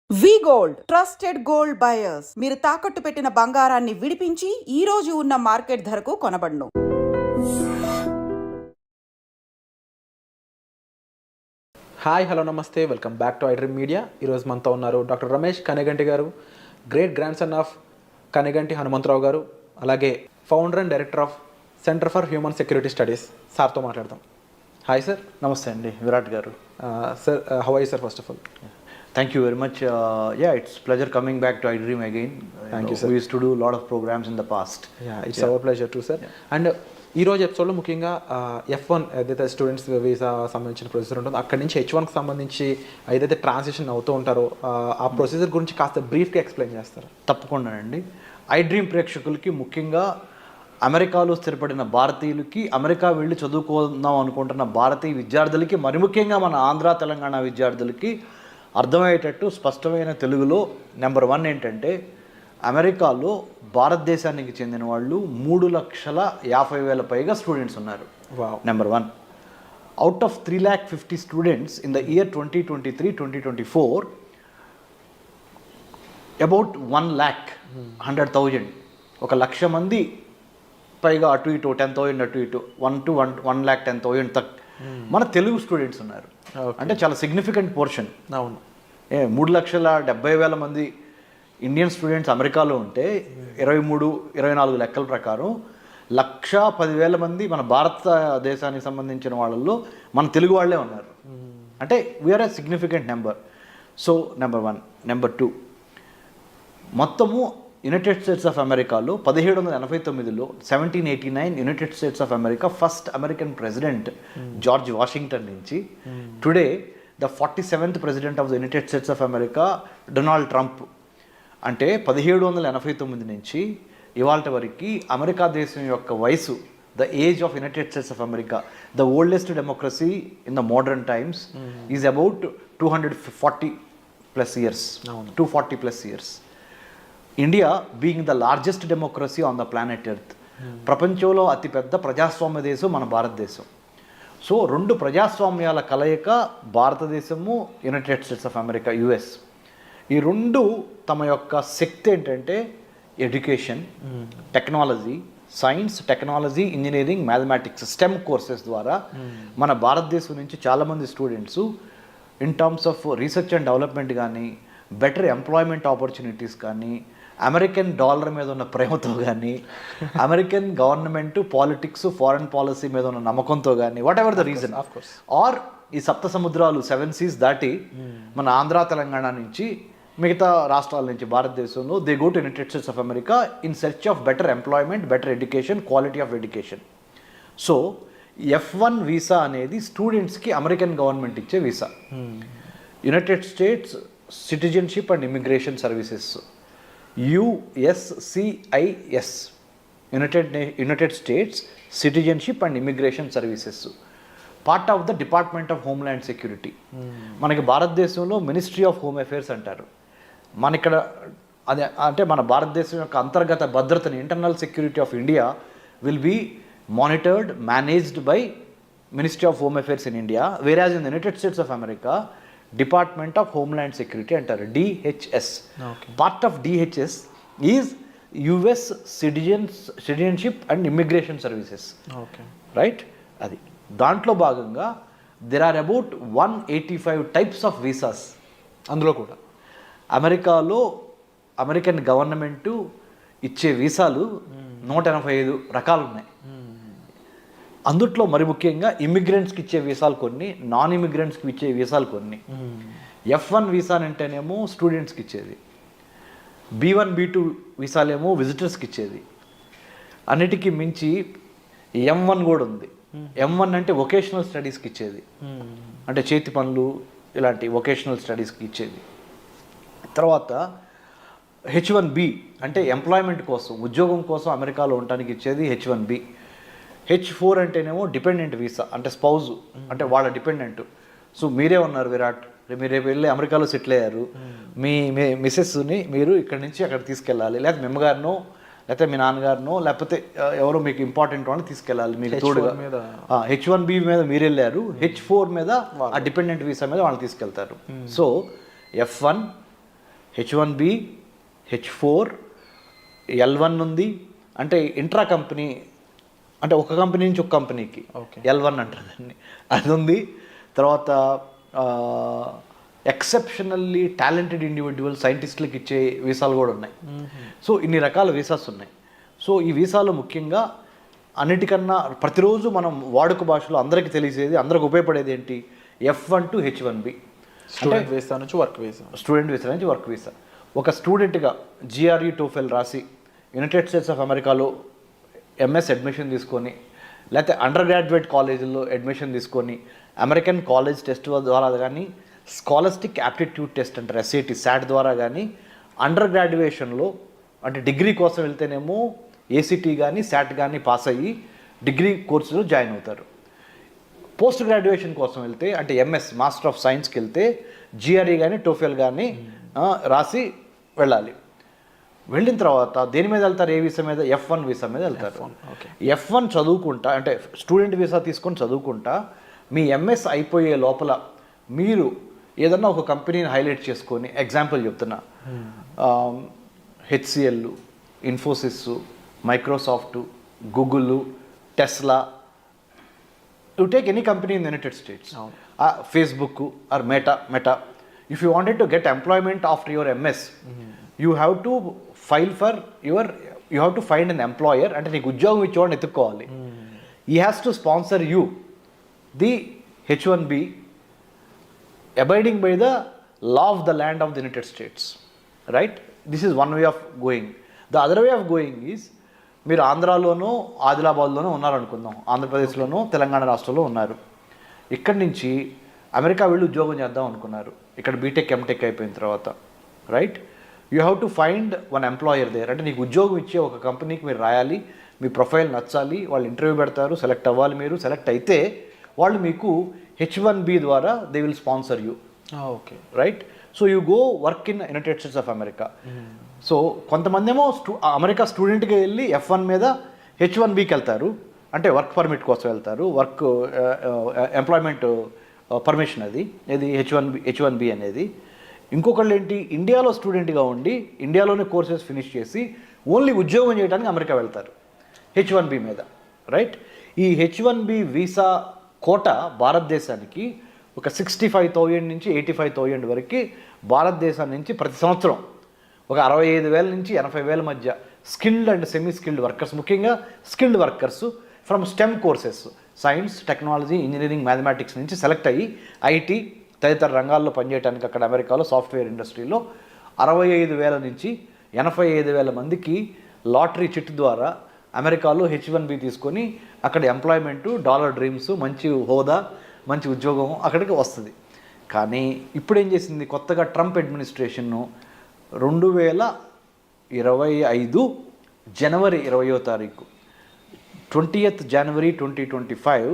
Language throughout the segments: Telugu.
వి గోల్డ్ ట్రస్టెడ్ గోల్డ్ బయర్స్ మీరు తాకట్టు పెట్టిన బంగారాన్ని విడిపించి ఈ రోజు ఉన్న మార్కెట్ ధరకు కొనబడును. హాయ్ హలో నమస్తే, welcome back to iDream Media. ఈరోజు మనతో ఉన్నారు డాక్టర్ రమేష్ కనెగంటి గారు, great grandson of Kaneganti Hanumantharao గారు, అలాగే founder and director of centre for human security studies. సార్తో మాట్లాడదాం. Hi sir. నమస్తే అండి, విరాట్ గారు. Sir, how are you sir? First of all Thank you very much. Yeah, it's pleasure coming back to iDream again. Thank you, sir. We used to do a lot of programs in the past. It's our pleasure to sir. And ఈరోజు ఎపిసోడ్లో ముఖ్యంగా F1 ఏదైతే స్టూడెంట్స్ వీసా సంబంధించిన ప్రొసీజర్ ఉంటుందో అక్కడి నుంచి H1కి సంబంధించి ఏదైతే ట్రాన్సిషన్ అవుతూ ఉంటారో ఆ ప్రొసీజర్ గురించి కాస్త బ్రీఫ్గా ఎక్స్ప్లెయిన్ చేస్తారు. తప్పకుండానండి. iDream ప్రేక్షకులకి, ముఖ్యంగా అమెరికాలో స్థిరపడిన భారతీయులకి, అమెరికా వెళ్ళి చదువుకుందాం అనుకుంటున్న భారతీయ విద్యార్థులకి, మరి ముఖ్యంగా మన ఆంధ్ర తెలంగాణ విద్యార్థులకి అర్థమయ్యేటట్టు స్పష్టమైన తెలుగులో నెంబర్ 1 ఏంటంటే, అమెరికాలో భారతదేశానికి చెందిన వాళ్ళు 3,50,000 పైగా స్టూడెంట్స్ ఉన్నారు. Number 1. Out of 3,50,000 students in the year 2023-2024, about 1,100,000, 1,00,000 మంది పైగా అటు ఇటు 10,000 అటు ఇటు 1 to 1,10,000 తక్ మన తెలుగు స్టూడెంట్స్ ఉన్నారు. అంటే చాలా సిగ్నిఫికెంట్ పోర్షన్. అవును. 3,70,000 మంది ఇండియన్ స్టూడెంట్స్ అమెరికాలో ఉంటే 23-24 లెక్కల ప్రకారం 1,10,000 మంది మన భారతదేశానికి సంబంధించిన వాళ్ళల్లో మన తెలుగు వాళ్ళే ఉన్నారు. అంటే we are a significant number. So number 1. Number 2, మొత్తము యునైటెడ్ స్టేట్స్ ఆఫ్ అమెరికాలో 1789లో 1789 United States of America first American president George Washington నుంచి today the 47th president of the United States of America Donald Trump. అంటే 1789 నుంచి ఇవాళ వరకు అమెరికా దేశం యొక్క వయసు, the age of United States of America, the oldest democracy in the modern times, is about 240+ years, 240+ years. India being the largest democracy on the planet earth, ప్రపంచంలో అతిపెద్ద ప్రజాస్వామ్య దేశం మన భారతదేశం. సో 2 ప్రజాస్వామ్యాల కలయిక భారతదేశము, United States of America, US. ఈ 2 తమ యొక్క శక్తి ఏంటంటే education, technology, science, technology, engineering, mathematics, STEM courses ద్వారా మన భారతదేశం నుంచి చాలామంది students in terms of research and development కానీ, బెటర్ ఎంప్లాయ్మెంట్ ఆపర్చునిటీస్ కానీ, అమెరికన్ డాలర్ మీద ఉన్న ప్రేమతో కానీ, American government, politics, foreign policy మీద ఉన్న నమ్మకంతో కానీ, whatever the reason, or ఈ సప్త సముద్రాలు 7 seas దాటి మన ఆంధ్ర తెలంగాణ నుంచి మిగతా రాష్ట్రాల నుంచి భారతదేశంలో they go to United States of America in search of better employment, better education, quality of education. So F1 visa అనేది స్టూడెంట్స్కి అమెరికన్ గవర్నమెంట్ ఇచ్చే visa. United states citizenship and Immigration services, USCIS, United states citizenship and Immigration services, part of the department of Homeland security. మనకి భారతదేశంలో మినిస్ట్రీ ఆఫ్ హోమ్ అఫేర్స్ అంటారు. మన ఇక్కడ అదే అంటే మన భారతదేశం యొక్క అంతర్గత భద్రతని, internal security of India will be monitored, managed by Ministry of Home Affairs in India, whereas in the United States of America Department of Homeland Security అంటారు, DHS. Part of DHS is US Citizenship and Immigration Services. Right. అది దాంట్లో భాగంగా there are about 185 types of visas. అందులో కూడా అమెరికాలో అమెరికన్ గవర్నమెంటు ఇచ్చే వీసాలు 185 రకాలు ఉన్నాయి. అందుట్లో మరి ముఖ్యంగా ఇమిగ్రెంట్స్కి ఇచ్చే వీసాలు కొన్ని, నాన్ ఇమిగ్రెంట్స్కి ఇచ్చే వీసాలు కొన్ని. F1 వీసా అంటేనేమో స్టూడెంట్స్కి ఇచ్చేది, B1, B2 వీసాలేమో విజిటర్స్కి ఇచ్చేది. అన్నిటికీ మించి M1 కూడా ఉంది. M1 అంటే వొకేషనల్ స్టడీస్కి ఇచ్చేది, అంటే చేతి పనులు ఇలాంటి వొకేషనల్ స్టడీస్కి ఇచ్చేది. తర్వాత H1B అంటే ఎంప్లాయ్మెంట్ కోసం, ఉద్యోగం కోసం అమెరికాలో ఉండటానికి ఇచ్చేది H1B. H4 అంటేనేమో డిపెండెంట్ వీసా, అంటే స్పౌజ్, అంటే వాళ్ళ డిపెండెంట్. సో మీరే ఉన్నారు విరాట్, మీరు రేపు వెళ్ళి అమెరికాలో సెటిల్ అయ్యారు, మీ మిసెస్ని మీరు ఇక్కడి నుంచి అక్కడ తీసుకెళ్ళాలి, లేకపోతే మీ అమ్మగారినో లేకపోతే మీ నాన్నగారినో లేకపోతే ఎవరో మీకు ఇంపార్టెంట్ వాళ్ళని తీసుకెళ్ళాలి మీకు తోడుగా. H1B మీద మీరు వెళ్ళారు, H4 మీద ఆ డిపెండెంట్ వీసా మీద వాళ్ళని తీసుకెళ్తారు. So F1, H1B, H4, L1 ఉంది. అంటే ఇంట్రా కంపెనీ, అంటే ఒక కంపెనీ నుంచి ఒక కంపెనీకి L1 అంటారు దాన్ని, అది ఉంది. తర్వాత ఎక్సెప్షనల్లీ టాలెంటెడ్ ఇండివిజువల్ సైంటిస్టులకి ఇచ్చే వీసాలు కూడా ఉన్నాయి. సో ఇన్ని రకాల వీసాస్ ఉన్నాయి. సో ఈ వీసాలు ముఖ్యంగా అన్నిటికన్నా ప్రతిరోజు మనం వాడుక భాషలో అందరికీ తెలిసేది, అందరికి ఉపయోగపడేది ఏంటి, F1 to H1B, student visa నుంచి వర్క్ వీసా. స్టూడెంట్ వీసా నుంచి వర్క్ వీసా. ఒక స్టూడెంట్గా GRE టోఫెల్ రాసి యునైటెడ్ స్టేట్స్ ఆఫ్ అమెరికాలో MS అడ్మిషన్ తీసుకొని, లేకపోతే అండర్ గ్రాడ్యుయేట్ కాలేజీల్లో అడ్మిషన్ తీసుకొని అమెరికన్ కాలేజ్ టెస్ట్ ద్వారా కానీ, స్కాలస్టిక్ యాప్టిట్యూడ్ టెస్ట్ అంటారు SAT SAT ద్వారా కానీ, అండర్ గ్రాడ్యుయేషన్లో అంటే డిగ్రీ కోసం వెళ్తేనేమో ACT కానీ SAT కానీ పాస్ అయ్యి డిగ్రీ కోర్సులో జాయిన్ అవుతారు. పోస్ట్ గ్రాడ్యుయేషన్ కోసం వెళ్తే అంటే MS మాస్టర్ ఆఫ్ సైన్స్కి వెళ్తే GRE కానీ టోఫెల్ కానీ రాసి వెళ్ళాలి. వెళ్ళిన తర్వాత దేని మీద వెళ్తారు, ఏ వీసా మీద, F1 వీసా మీద వెళ్తారు. F1 చదువుకుంటా అంటే స్టూడెంట్ వీసా తీసుకొని చదువుకుంటా మీ MS అయిపోయే లోపల మీరు ఏదన్నా ఒక కంపెనీని హైలైట్ చేసుకొని, ఎగ్జాంపుల్ చెప్తున్నా, HCL, Infosys, Microsoft, Google, Tesla, you take any company in United states, Facebook are meta, if you wanted to get employment after your MS, you have to file for you have to find an employer, అంటే నీకు ఉద్యోగం ఇచ్చేవాడిని ఎత్తుక్కోవాలి. ఈ has to sponsor you the H1B abiding by the law of the land of the United States, right? This is one way of going. The other way of going is, మీరు ఆంధ్రాలోనో ఆదిలాబాద్లోనో ఉన్నారనుకుందాం, ఆంధ్రప్రదేశ్లోనో తెలంగాణ రాష్ట్రంలో ఉన్నారు. ఇక్కడి నుంచి అమెరికా వెళ్ళి ఉద్యోగం చేద్దాం అనుకున్నారు, ఇక్కడ బీటెక్ ఎంటెక్ అయిపోయిన తర్వాత, right? You have to find one employer there. అంటే నీకు ఉద్యోగం ఇచ్చే ఒక కంపెనీకి మీరు రాయాలి, మీ ప్రొఫైల్ నచ్చాలి, వాళ్ళు ఇంటర్వ్యూ పెడతారు, సెలెక్ట్ అవ్వాలి. మీరు సెలెక్ట్ అయితే వాళ్ళు మీకు H1B ద్వారా they will sponsor you. Okay, right? So you go work in United States of America. So కొంతమంది ఏమో అమెరికా స్టూడెంట్గా వెళ్ళి F1 మీద H1Bకి వెళ్తారు, అంటే వర్క్ పర్మిట్ కోసం వెళ్తారు, వర్క్ ఎంప్లాయ్మెంట్ పర్మిషన్, అది H1B అనేది. ఇంకొకళ్ళు ఏంటి, ఇండియాలో స్టూడెంట్గా ఉండి ఇండియాలోనే కోర్సెస్ ఫినిష్ చేసి ఓన్లీ ఉద్యోగం చేయడానికి అమెరికా వెళ్తారు H1B మీద, రైట్? ఈ H1B వీసా కోట భారతదేశానికి ఒక 65,000 నుంచి 85,000 వరకు భారతదేశం నుంచి ప్రతి సంవత్సరం ఒక 65,000 నుంచి 80,000 మధ్య skilled and semi skilled workers, ముఖ్యంగా skilled workers from STEM courses, science, technology, engineering, mathematics నుంచి సెలెక్ట్ అయ్యి IT తదితర రంగాల్లో పనిచేయడానికి అక్కడ అమెరికాలో సాఫ్ట్వేర్ ఇండస్ట్రీలో 65,000 నుంచి 85,000 మందికి లాటరీ చిట్ ద్వారా అమెరికాలో H1B తీసుకొని అక్కడ ఎంప్లాయ్మెంటు, డాలర్ డ్రీమ్స్, మంచి హోదా, మంచి ఉద్యోగం అక్కడికి వస్తుంది. కానీ ఇప్పుడు ఏం చేసింది, కొత్తగా ట్రంప్ అడ్మినిస్ట్రేషన్ను 2025 జనవరి 20వ తారీఖు 20th January 2025,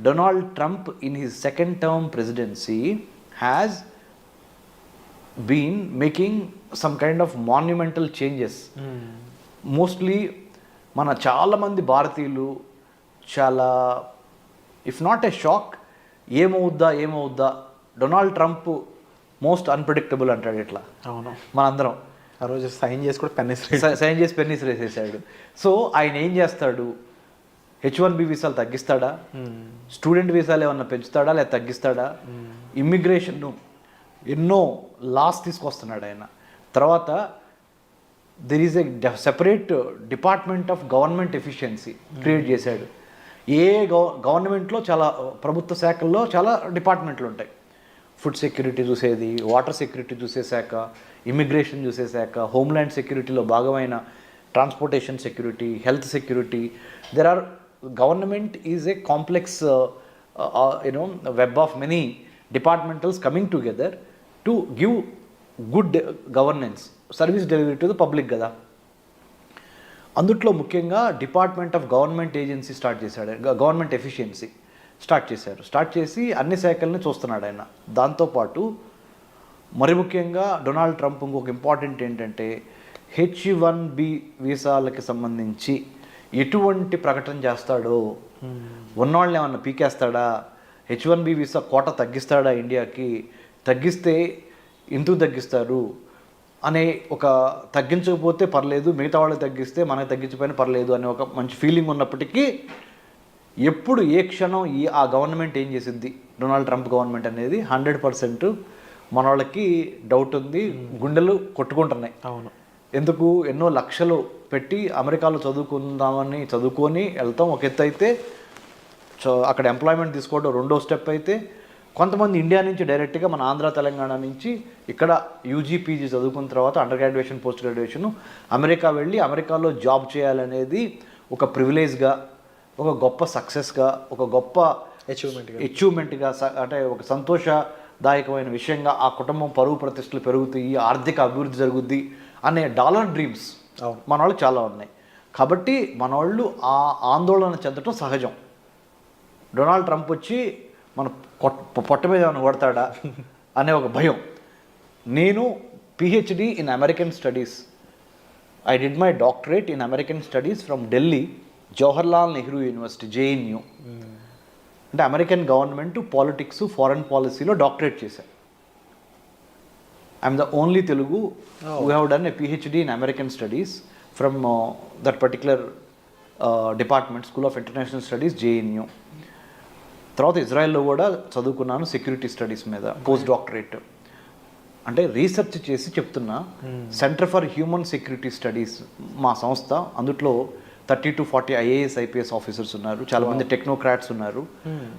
Donald Trump in his second term presidency has been making some kind of monumental changes. Mostly మన చాలామంది భారతీయులు చాలా, ఇఫ్ నాట్ ఏ షాక్, ఏమవుద్దా డొనాల్డ్ ట్రంప్ మోస్ట్ అన్ప్రెడిక్టబుల్ అంటాడు ఇట్లా. అవును, మనందరం ఆ రోజు సైన్ చేసి కూడా పెన్నిస్ వేసేసాడు. సో ఆయన ఏం చేస్తాడు, H1B వీసాలు తగ్గిస్తాడా, స్టూడెంట్ వీసాలు ఏమన్నా పెంచుతాడా లేదా తగ్గిస్తాడా, ఇమ్మిగ్రేషన్ ఎన్నో లాస్ తీసుకొస్తున్నాడు ఆయన. తర్వాత there is a separate department of government efficiency create చేశాడు. గవర్నమెంట్లో చాలా ప్రభుత్వ శాఖల్లో చాలా డిపార్ట్మెంట్లు ఉంటాయి. ఫుడ్ సెక్యూరిటీ చూసేది, వాటర్ సెక్యూరిటీ చూసే శాఖ, ఇమిగ్రేషన్ చూసే శాఖ, హోమ్ల్యాండ్ సెక్యూరిటీలో భాగమైన transportation security, health security. There are government is a complex web of many departmentals coming together to give good governance, service delivery to the public కదా. అందుట్లో ముఖ్యంగా department of government agency start చేశాడు, గవర్నమెంట్ ఎఫిషియన్సీ స్టార్ట్ చేసి అన్ని శాఖల్ని చూస్తున్నాడు ఆయన. దాంతోపాటు మరి ముఖ్యంగా డొనాల్డ్ ట్రంప్ ఇంకొక ఇంపార్టెంట్ ఏంటంటే H1B వీసాలకి సంబంధించి ఎటువంటి ప్రకటన చేస్తాడో, ఉన్నవాళ్ళని ఏమన్నా పీకేస్తాడా, H1B వీసా కోట తగ్గిస్తాడా ఇండియాకి, తగ్గిస్తే ఎందుకు తగ్గిస్తారు, అనే ఒక తగ్గించకపోతే పర్లేదు, మిగతా వాళ్ళకి తగ్గిస్తే మనకి తగ్గించకపోయినా పర్లేదు అనే ఒక మంచి ఫీలింగ్ ఉన్నప్పటికీ ఎప్పుడు ఏ క్షణం ఆ గవర్నమెంట్ ఏం చేసింది, డొనాల్డ్ ట్రంప్ గవర్నమెంట్ అనేది 100% మన వాళ్ళకి డౌట్ ఉంది, గుండెలు కొట్టుకుంటున్నాయి. అవును. ఎందుకు ఎన్నో లక్షలు పెట్టి అమెరికాలో చదువుకొని వెళ్తాం ఒక ఎత్తు అయితే, అక్కడ ఎంప్లాయ్మెంట్ తీసుకోవడం రెండో స్టెప్ అయితే, కొంతమంది ఇండియా నుంచి డైరెక్ట్గా మన ఆంధ్ర తెలంగాణ నుంచి ఇక్కడ యూజీ పీజీ చదువుకున్న తర్వాత under graduation post graduation America వెళ్ళి అమెరికాలో జాబ్ చేయాలనేది ఒక ప్రివిలేజ్గా, ఒక గొప్ప సక్సెస్గా, ఒక గొప్ప అచీవ్మెంట్గా, అంటే ఒక సంతోషదాయకమైన విషయంగా, ఆ కుటుంబం పరువు ప్రతిష్టలు పెరుగుతాయి, ఆర్థిక అభివృద్ధి జరుగుద్ది అనే డాలర్ డ్రీమ్స్ మన వాళ్ళు చాలా ఉన్నాయి. కాబట్టి మన వాళ్ళు ఆ ఆందోళన చెందటం సహజం. డొనాల్డ్ ట్రంప్ వచ్చి మన పొట్ట మీద ఏమైనా కొడతాడా అనే ఒక భయం. నేను PhD in American studies, I did my doctorate in American studies from Delhi Jawaharlal Nehru university JNU. అంటే అమెరికన్ గవర్నమెంట్ పాలిటిక్స్ ఫారెన్ పాలసీలో డాక్టరేట్ చేశాను. I'm the only Telugu who have done a PhD in American studies from that particular department, School of International Studies, JNU. తర్వాత ఇజ్రాయెల్లో కూడా చదువుకున్నాను సెక్యూరిటీ స్టడీస్ మీద పోస్ట్ డాక్టరేట్. అంటే రీసెర్చ్ చేసి చెప్తున్నా. Centre for human security studies మా సంస్థ, అందులో 30 to 40 IAS IPS ఆఫీసర్స్ ఉన్నారు, చాలామంది టెక్నోక్రాట్స్ ఉన్నారు.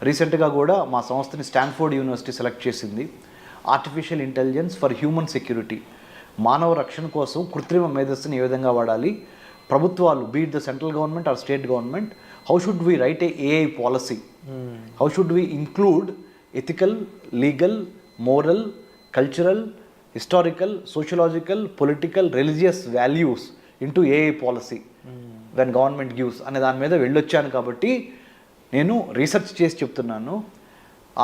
రీసెంట్గా కూడా మా సంస్థని స్టాన్ఫోర్డ్ యూనివర్సిటీ సెలెక్ట్ చేసింది. Artificial intelligence for human security, మానవ రక్షణ కోసం కృత్రిమ మేధస్సుని ఏ విధంగా వాడాలి, ప్రభుత్వాలు be it the central government or state government, how should we write a AI policy, how should we include ethical, legal, moral, cultural, historical, sociological, political, religious values into AI policy when government gives అనే దాని మీద వెళ్ళొచ్చాను. కాబట్టి నేను రీసెర్చ్ చేసి చెప్తున్నాను,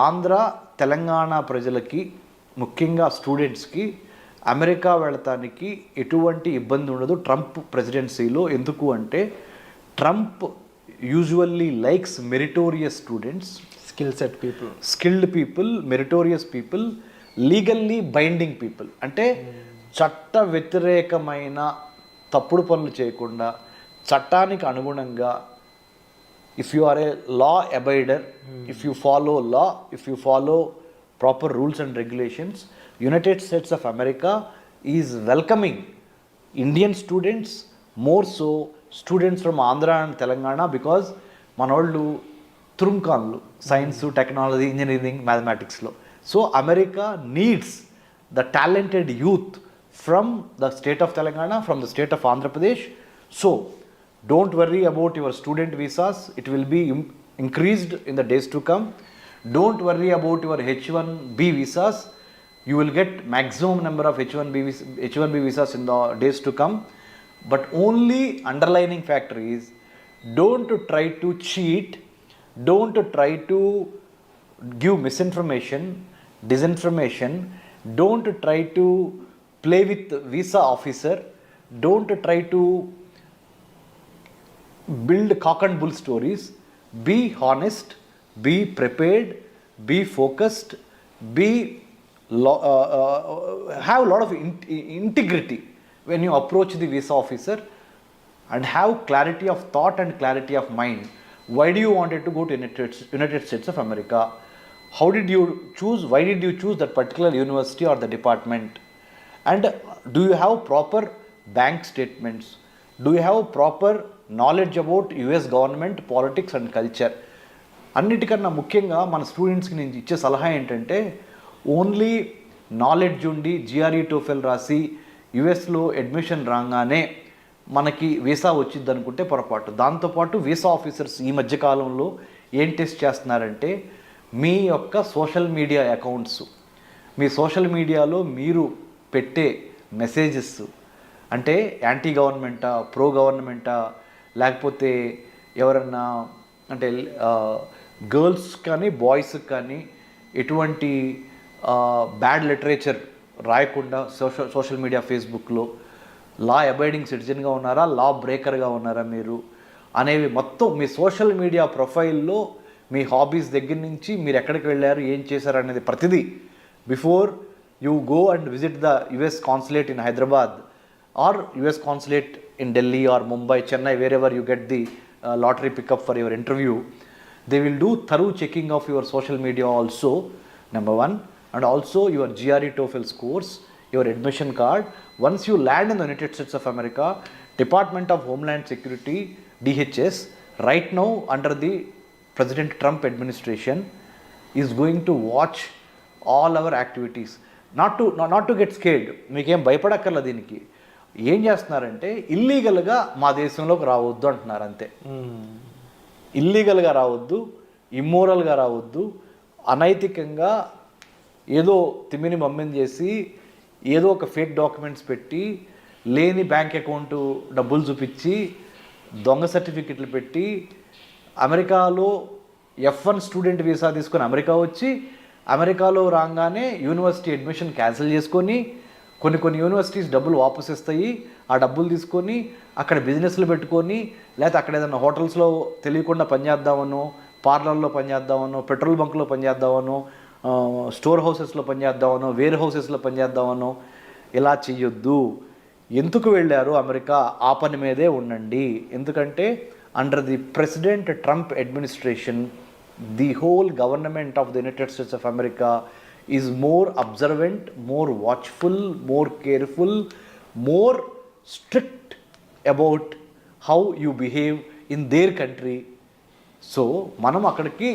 ఆంధ్ర తెలంగాణ ప్రజలకి ముఖ్యంగా స్టూడెంట్స్కి అమెరికా వెళతానికి ఎటువంటి ఇబ్బంది ఉండదు ట్రంప్ ప్రెసిడెన్సీలో. ఎందుకు అంటే Trump usually likes meritorious students, skilled people, meritorious people, legally binding people. అంటే చట్ట వ్యతిరేకమైన తప్పుడు పనులు చేయకుండా చట్టానికి అనుగుణంగా, if you are a law abider, if you follow law, if you follow proper rules and regulations, United States of America is welcoming Indian students, more so students from Andhra and Telangana, because మనోళ్ళు తురుంకాన్లు science, technology, engineering, మ్యాథమెటిక్స్లో. So America needs the talented youth from the state of Telangana, from the state of Andhra Pradesh. So don't worry about your student visas, it will be increased in the days to come. Don't worry about your H1B visas. You will get maximum number of H1B visas in the days to come. But only underlining factor is, don't try to cheat, don't try to give misinformation, disinformation, don't try to play with visa officer, don't try to build cock and bull stories. Be honest, be prepared, be focused, have a lot of integrity when you approach the visa officer, and have clarity of thought and clarity of mind. Why do you wanted to go to United States of America? How did you choose? Why did you choose that particular university or the department? And do you have proper bank statements? Do you have proper knowledge about US government, politics and culture? అన్నిటికన్నా ముఖ్యంగా మన స్టూడెంట్స్కి నేను ఇచ్చే సలహా ఏంటంటే, ఓన్లీ నాలెడ్జ్ ఉండి GRE TOEFL రాసి యుఎస్లో అడ్మిషన్ రాగానే మనకి వీసా వచ్చింది అనుకుంటే పొరపాటు. దాంతోపాటు వీసా ఆఫీసర్స్ ఈ మధ్యకాలంలో ఏం టెస్ట్ చేస్తున్నారంటే, మీ యొక్క సోషల్ మీడియా అకౌంట్స్, మీ సోషల్ మీడియాలో మీరు పెట్టే మెసేజెస్ అంటే యాంటీ గవర్నమెంటా, ప్రో గవర్నమెంటా, లేకపోతే ఎవరన్నా అంటే గర్ల్స్ కానీ బాయ్స్కి కానీ ఎటువంటి బ్యాడ్ లిటరేచర్ రాయకుండా సోషల్ మీడియా ఫేస్బుక్లో లా అబైడింగ్ సిటిజన్గా ఉన్నారా, లా బ్రేకర్గా ఉన్నారా మీరు అనేవి మొత్తం మీ సోషల్ మీడియా ప్రొఫైల్లో మీ హాబీస్ దగ్గర నుంచి మీరు ఎక్కడికి వెళ్ళారు, ఏం చేశారు అనేది ప్రతిదీ before you go and visit the US consulate in Hyderabad or US consulate in Delhi or Mumbai, Chennai, wherever you get the lottery pickup for your interview, they will do thorough checking of your social media also, number one, and also your GRE TOEFL scores, your admission card. Once you land in the United States of America, Department of Homeland Security, DHS, right now under the President Trump administration, is going to watch all our activities. Not to get scared. మీకేం భయపడక్కర్లేదు దీనికి. ఏం చేస్తున్నారంటే ఇల్లీగల్గా మా దేశంలోకి రావద్దు అంటున్నారు అంతే. ఇల్లీగల్గా రావద్దు, ఇమ్మోరల్గా రావద్దు, అనైతికంగా ఏదో తిమ్మిని మమ్మిని చేసి ఏదో ఒక ఫేక్ డాక్యుమెంట్స్ పెట్టి లేని బ్యాంక్ అకౌంట్ డబ్బులు చూపించి దొంగ సర్టిఫికెట్లు పెట్టి అమెరికాలో F1 స్టూడెంట్ వీసా తీసుకొని అమెరికా వచ్చి అమెరికాలో రాగానే యూనివర్సిటీ అడ్మిషన్ క్యాన్సిల్ చేసుకొని కొన్ని యూనివర్సిటీస్ డబ్బులు వాపస్ ఇస్తాయి. ఆ డబ్బులు తీసుకొని అక్కడ బిజినెస్లు పెట్టుకొని లేకపోతే అక్కడ ఏదైనా హోటల్స్లో తెలియకుండా పనిచేద్దామనో, పార్లర్లో పనిచేద్దామనో, పెట్రోల్ బంక్లో పనిచేద్దామనో, స్టోర్ హౌసెస్లో పనిచేద్దామనో, వేర్ హౌసెస్లో పనిచేద్దామనో ఇలా చెయ్యొద్దు. ఎందుకు వెళ్ళారు అమెరికా? ఆ పని మీదే ఉండండి. ఎందుకంటే under the president Trump administration, the whole government of the United States of America is more observant, more watchful, more careful, more strict about how you behave in their country. So మనం అక్కడికి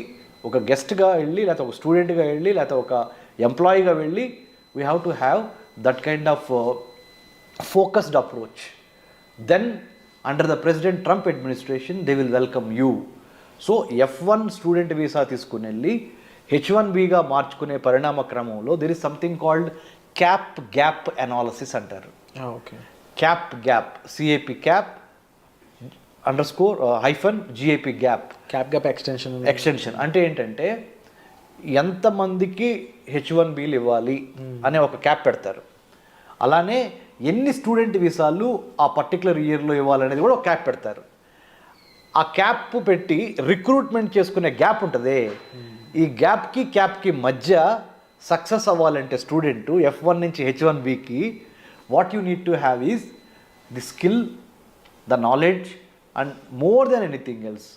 ఒక గెస్ట్గా వెళ్ళి లేకపోతే ఒక స్టూడెంట్గా వెళ్ళి లేకపోతే ఒక ఎంప్లాయీగా వెళ్ళి we have to have that kind of focused approach. Then under the president Trump administration they will welcome you. So F1 student visa తీసుకుని వెళ్ళి H1Bగా మార్చుకునే పరిణామ క్రమంలో there is something called cap gap analysis అంటారు. Okay. Cap gap, CAP cap _ GAP gap. Cap gap extension అంటే ఏంటంటే ఎంతమందికి H1Bలు ఇవ్వాలి అనే ఒక క్యాప్ పెడతారు. అలానే ఎన్ని స్టూడెంట్ వీసాలు ఆ పర్టికులర్ ఇయర్లో ఇవ్వాలనేది కూడా ఒక క్యాప్ పెడతారు. ఆ క్యాప్ పెట్టి రిక్రూట్మెంట్ చేసుకునే గ్యాప్ ఉంటుంది. ఈ గ్యాప్కి క్యాప్కి మధ్య సక్సెస్ అవ్వాలంటే స్టూడెంట్ F1 నుంచి H1Bకి what you need to have is the skill, the knowledge and more than anything else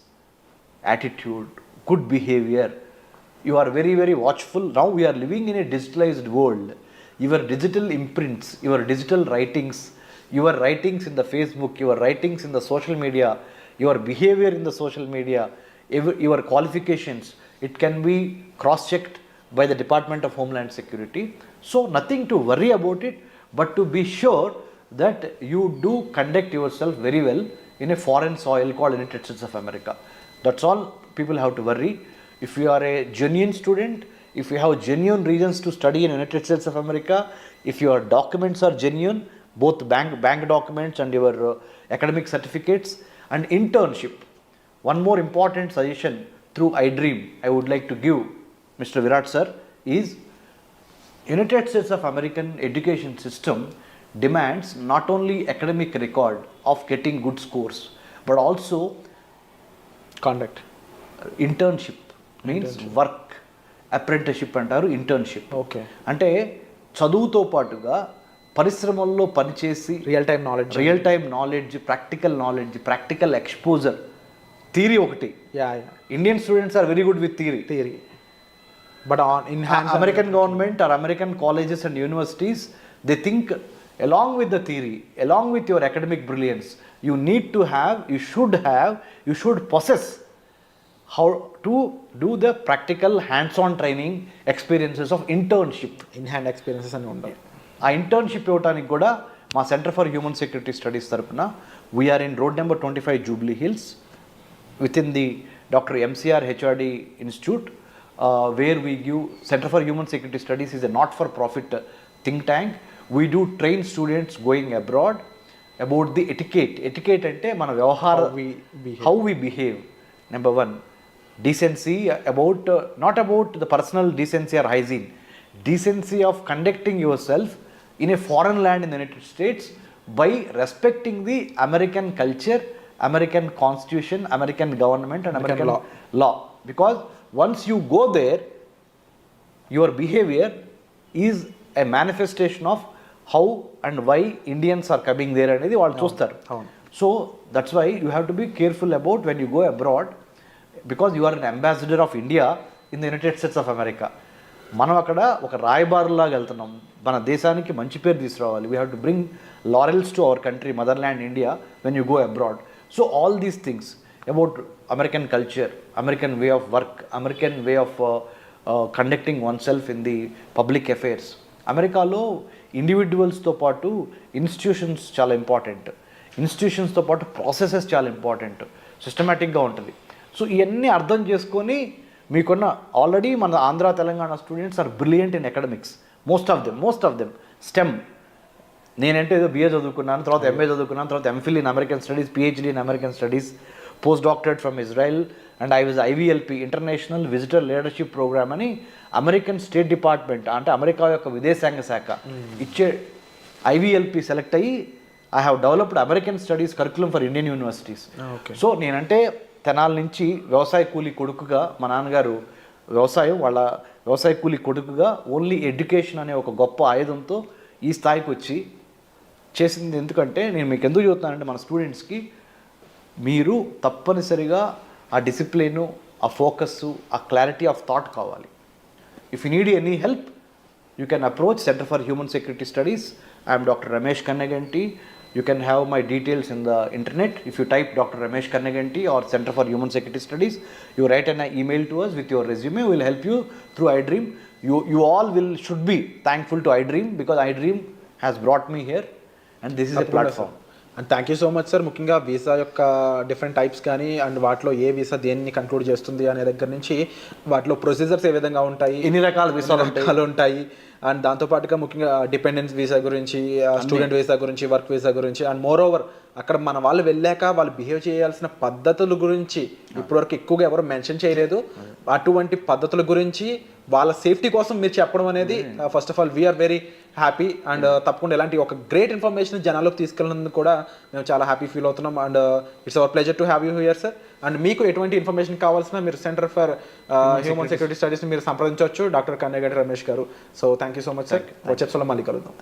attitude, good behaviour. You are very, very watchful. Now we are living in a digitalized world. Your digital imprints, your digital writings, your writings in the Facebook, your writings in the social media, your behavior in the social media, your qualifications, it can be cross-checked by the Department of Homeland Security. So nothing to worry about it, but to be sure that you do conduct yourself very well in a foreign soil called United States of America. That's all people have to worry. If you are a genuine student, if you have genuine reasons to study in United States of America, if your documents are genuine, both bank documents and your academic certificates and internship. One more important suggestion through iDream I would like to give Mr. Virat sir is United States of American education system demands not only academic record of getting good scores but also conduct. Internship means work, apprenticeship అంటారు, ఇంటర్న్షిప్. ఓకే. అంటే చదువుతో పాటుగా పరిశ్రమల్లో పనిచేసి real time knowledge, practical exposure. Theory ఒకటి, Indian students are very good with theory but in hands American government or American colleges and universities they think along with the theory, along with your academic brilliance, you need to have, you should possess how to do the practical hands-on training experiences of internship. In hand experiences అని ఉండవు. ఆ ఇంటర్న్షిప్ ఇవ్వడానికి కూడా మా centre for human security studies తరపున we are in road number 25 Jubilee hills with in the doctor MCR HRD institute where we give. Centre for human security studies is a not for profit think tank. We do train students going abroad about the etiquette. Etiquette ante mana vyavahara, how we behave. Number one, decency, about not about the personal decency or hygiene, decency of conducting yourself in a foreign land in the United States by respecting the American culture, American constitution, American government and American law. Because once you go there, your behavior is a manifestation of how and why Indians are coming there అనేది వాళ్ళు చూస్తారు. So that's why you have to be careful about when you go abroad, because you are an ambassador of India in the United States of America. మనం అక్కడ ఒక రాయబారులాగా వెళ్తున్నాం, మన దేశానికి మంచి పేరు తీసుకురావాలి. We have to bring laurels to our country, mother land India, when you go abroad. So all these things about American culture, American way of work, American way of conducting one self in the public affairs. అమెరికాలో ఇండివిజువల్స్తో పాటు ఇన్స్టిట్యూషన్స్ చాలా ఇంపార్టెంట్, ఇన్స్టిట్యూషన్స్తో పాటు ప్రాసెసెస్ చాలా ఇంపార్టెంట్, సిస్టమేటిక్గా ఉంటుంది. సో ఇవన్నీ అర్థం చేసుకొని మీకున్న ఆల్రెడీ మన Andhra Telangana students are brilliant in academics, most of them STEM. నేనంటే ఏదో బిఏ చదువుకున్నాను, తర్వాత ఎంఏ చదువుకున్నాను, తర్వాత MPhil in American studies, PhD in American studies, post doctorate from Israel, and I was IVLP international visitor leadership programme అని అమెరికన్ స్టేట్ డిపార్ట్మెంట్ అంటే అమెరికా యొక్క విదేశాంగ శాఖ ఇచ్చే IVLP సెలెక్ట్ అయ్యి I have developed American studies curriculum for Indian universities. So నేనంటే తెనాల నుంచి వ్యవసాయ కూలీ కొడుకుగా, మా నాన్నగారు వ్యవసాయ కూలీ కొడుకుగా ఓన్లీ ఎడ్యుకేషన్ అనే ఒక గొప్ప ఆయుధంతో ఈ స్థాయికి వచ్చి చేసింది. ఎందుకంటే నేను మీకు ఎందుకు చెబుతానంటే మన స్టూడెంట్స్కి మీరు తప్పనిసరిగా ఆ డిసిప్లిను, ఆ ఫోకస్సు, ఆ క్లారిటీ ఆఫ్ థాట్ కావాలి. If you need any help you can approach centre for human security studies. I'm doctor Ramesh Kanneganti. You can have my details in the internet. If you type Dr. Ramesh Kannaganti or Center for Human Security Studies, you write an email to us with your resume. We will help you through iDream. You all should be thankful to iDream because iDream has brought me here and this is a platform. And thank you so much sir. ముఖ్యంగా వీసా యొక్క డిఫరెంట్ టైప్స్ కానీ అండ్ వాటిలో ఏ వీసా దేన్ని కంక్లూడ్ చేస్తుంది అనే దగ్గర నుంచి వాటిలో ప్రొసీజర్స్ ఏ విధంగా ఉంటాయి, ఎన్ని రకాల వీసాలు ఉంటాయి అండ్ దాంతోపాటుగా ముఖ్యంగా డిపెండెన్స్ వీసా గురించి, స్టూడెంట్ వీసా గురించి, వర్క్ వీసా గురించి అండ్ మోర్ ఓవర్ అక్కడ మన వాళ్ళు వెళ్ళాక వాళ్ళు బిహేవ్ చేయాల్సిన పద్ధతుల గురించి ఇప్పటివరకు ఎక్కువగా ఎవరు మెన్షన్ చేయలేదు. అటువంటి పద్ధతుల గురించి వాళ్ళ సేఫ్టీ కోసం మీరు చెప్పడం అనేది first of all we are very happy. And తప్పకుండా ఇలాంటి ఒక గ్రేట్ ఇన్ఫర్మేషన్ జనాలకు తీసుకెళ్ళినందుకు కూడా మేము చాలా హ్యాపీ ఫీల్ అవుతున్నాం. And it's our pleasure to have you here sir. And మీకు ఎటువంటి ఇన్ఫర్మేషన్ కావాల్సిన మీరు సెంటర్ ఫర్ హ్యూమన్ సెక్యూరిటీ స్టడీస్ని మీరు సంప్రదించవచ్చు doctor Kanneganti Ramesh garu. So thank you so much sir. వచ్చేసలో మళ్ళీ కలుద్దాం.